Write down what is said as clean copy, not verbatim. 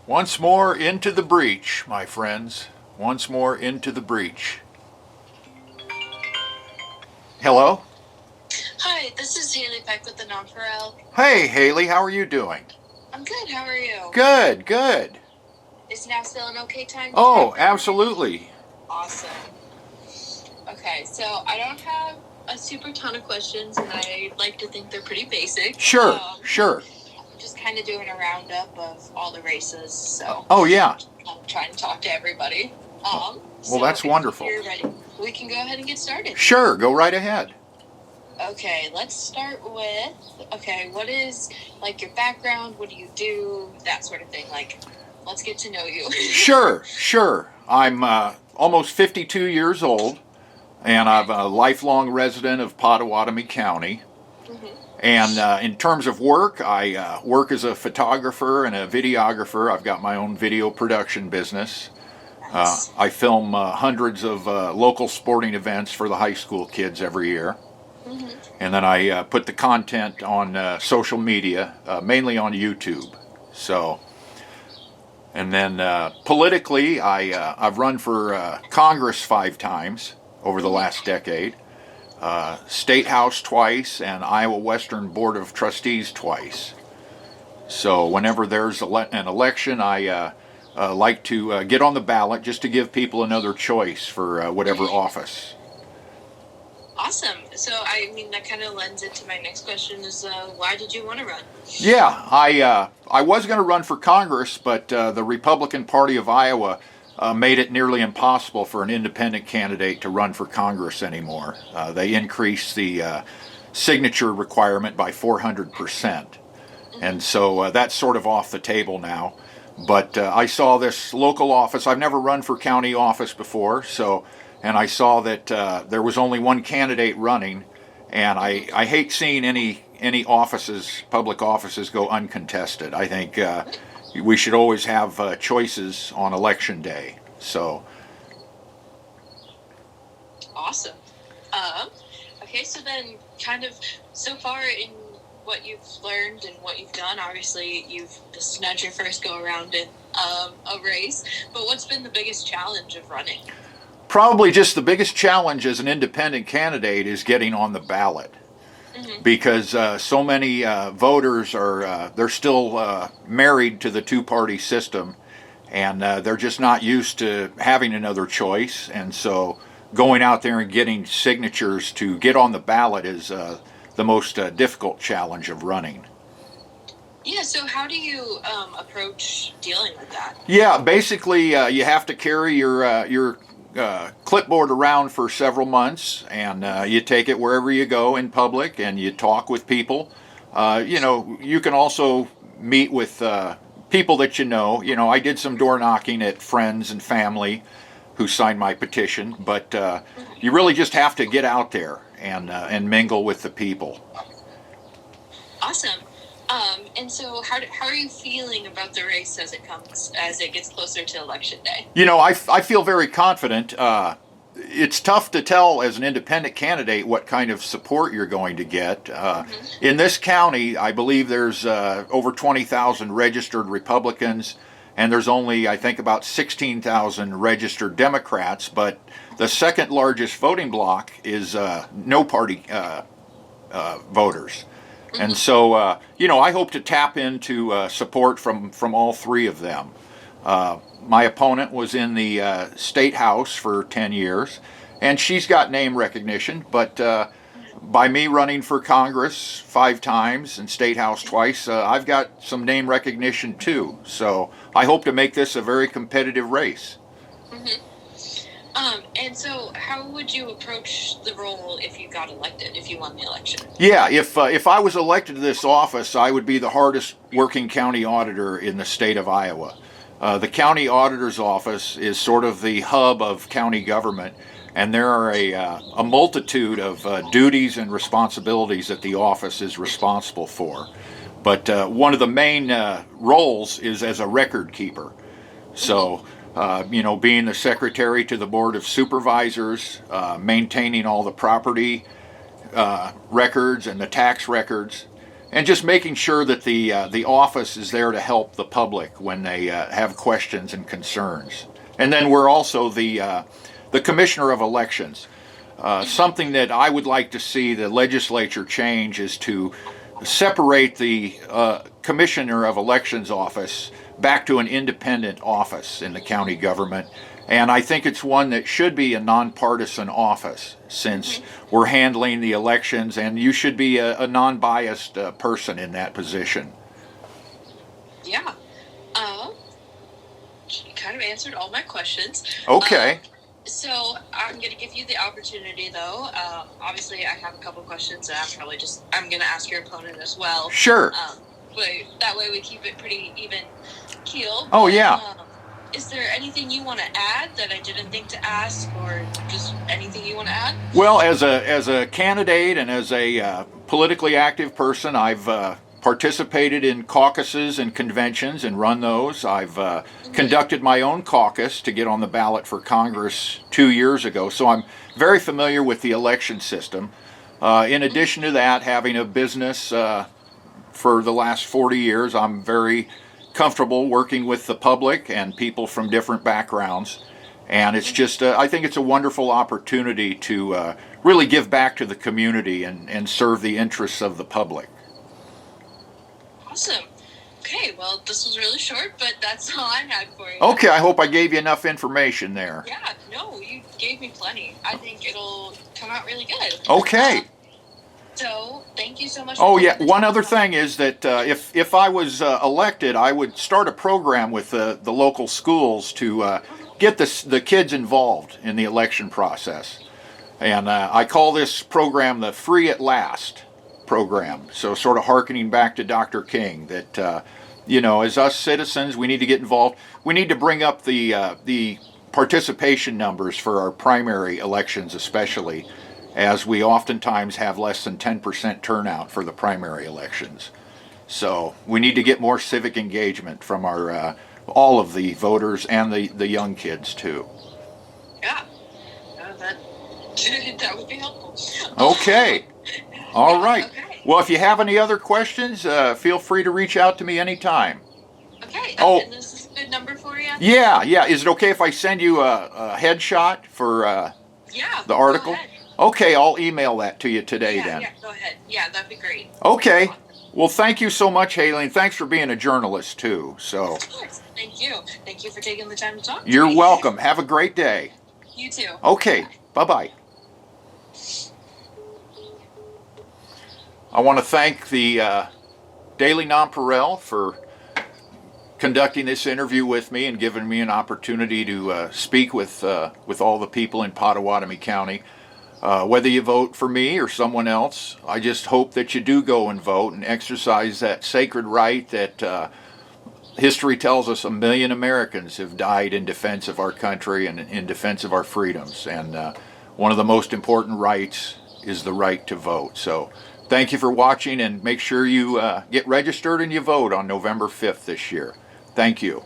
Once more into the breach, my friends. Once more into the breach. Hello? Hi, this is Haley Peck with the Nonpareil. Hey, Haley, how are you doing? I'm good, how are you? Good, good. Is now still an okay time? Oh, absolutely. Awesome. Okay, so I don't have a super ton of questions, and I like to think they're pretty basic. Sure, sure. I'm just kind of doing a roundup of all the races, so. Oh, yeah. I'm trying to talk to everybody. Well, so that's wonderful. If you're ready, we can go ahead and get started. Sure, go right ahead. Okay, let's start with, what is, like, your background? What do you do? That sort of thing. Like, let's get to know you. Sure. I'm almost 52 years old, and I'm a lifelong resident of Pottawattamie County. Mm-hmm. And in terms of work, I work as a photographer and a videographer. I've got my own video production business. Nice. I film hundreds of local sporting events for the high school kids every year. Mm-hmm. And then I put the content on social media, mainly on YouTube. So, and then politically, I've run for Congress 5 times over the last decade, State House twice, and Iowa Western Board of Trustees twice. So whenever there's an election, I like to get on the ballot just to give people another choice for whatever office. Awesome. So, I mean, that kind of lends into my next question is, why did you want to run? Yeah, I was going to run for Congress, but the Republican Party of Iowa made it nearly impossible for an independent candidate to run for Congress anymore. They increased the signature requirement by 400%. And so that's sort of off the table now. But I saw this local office. I've never run for county office before, and I saw that there was only one candidate running, and I hate seeing any offices, public offices, go uncontested. I think we should always have choices on election day. So. Awesome. Okay, so then kind of so far in what you've learned and what you've done, obviously this is not your first go around in a race, but what's been the biggest challenge of running? Probably just the biggest challenge as an independent candidate is getting on the ballot. Mm-hmm. Because so many voters they're still married to the two-party system, and they're just not used to having another choice. And so going out there and getting signatures to get on the ballot is the most difficult challenge of running. Yeah, so how do you approach dealing with that? Yeah, basically you have to carry your clipboard around for several months, and you take it wherever you go in public, and you talk with people. You can also meet with people that you know. I did some door knocking at friends and family who signed my petition, but you really just have to get out there and mingle with the people. Awesome. And so how are you feeling about the race as it gets closer to election day? I feel very confident. It's tough to tell as an independent candidate what kind of support you're going to get. In this county, I believe there's over 20,000 registered Republicans, and there's only, I think, about 16,000 registered Democrats, but the second largest voting bloc is no party voters. And so, I hope to tap into support from all three of them. My opponent was in the State House for 10 years, and she's got name recognition, but by me running for Congress 5 times and State House twice, I've got some name recognition too. So I hope to make this a very competitive race. Mm-hmm. And so how would you approach the role if you got elected, if you won the election? Yeah, if I was elected to this office, I would be the hardest working county auditor in the state of Iowa. The county auditor's office is sort of the hub of county government, and there are a multitude of duties and responsibilities that the office is responsible for. But one of the main roles is as a record keeper. So, being the secretary to the Board of Supervisors, maintaining all the property records and the tax records, and just making sure that the office is there to help the public when they have questions and concerns. And then we're also the Commissioner of Elections. Something that I would like to see the legislature change is to separate the Commissioner of Elections office back to an independent office in the county government. And I think it's one that should be a nonpartisan office, since we're handling the elections, and you should be a non-biased person in that position. Yeah. You kind of answered all my questions. Okay. So I'm going to give you the opportunity, though. Obviously, I have a couple questions, and I'm going to ask your opponent as well. Sure. But that way we keep it pretty even keel. Oh, yeah. Is there anything you want to add that I didn't think to ask, or just anything you want to add? Well, as a candidate and as a politically active person, I've participated in caucuses and conventions and run those. I've conducted my own caucus to get on the ballot for Congress 2 years ago, so I'm very familiar with the election system. In addition to that, having a business for the last 40 years, I'm very comfortable working with the public and people from different backgrounds. And it's just, I think it's a wonderful opportunity to really give back to the community and serve the interests of the public. Awesome. Okay, well, this was really short, but that's all I had for you. Okay, I hope I gave you enough information there. Yeah, no, you gave me plenty. I think it'll come out really good. Okay. So, thank you so much. Oh, yeah, one other thing is that if I was elected, I would start a program with the local schools to get the kids involved in the election process. And I call this program the Free at Last program. So sort of hearkening back to Dr. King, that, as us citizens, we need to get involved. We need to bring up the participation numbers for our primary elections, especially, as we oftentimes have less than 10% turnout for the primary elections. So we need to get more civic engagement from our all of the voters and the young kids too. Yeah, that would be helpful. Okay. All right. Okay. Well, if you have any other questions, feel free to reach out to me anytime. Okay. Oh. And this is a good number for you? Yeah. Is it okay if I send you a headshot for the article? Go ahead. Okay, I'll email that to you today then. Yeah, go ahead. Yeah, that'd be great. Okay. Well, thank you so much, Haley, and thanks for being a journalist too. So. Of course. Thank you. Thank you for taking the time to talk to You're me. welcome. Have a great day. You too. Okay. Bye-bye. I want to thank the Daily Nonpareil for conducting this interview with me and giving me an opportunity to speak with all the people in Pottawattamie County. Whether you vote for me or someone else, I just hope that you do go and vote and exercise that sacred right that history tells us 1 million Americans have died in defense of our country and in defense of our freedoms. And one of the most important rights is the right to vote. So thank you for watching, and make sure you get registered and you vote on November 5th this year. Thank you.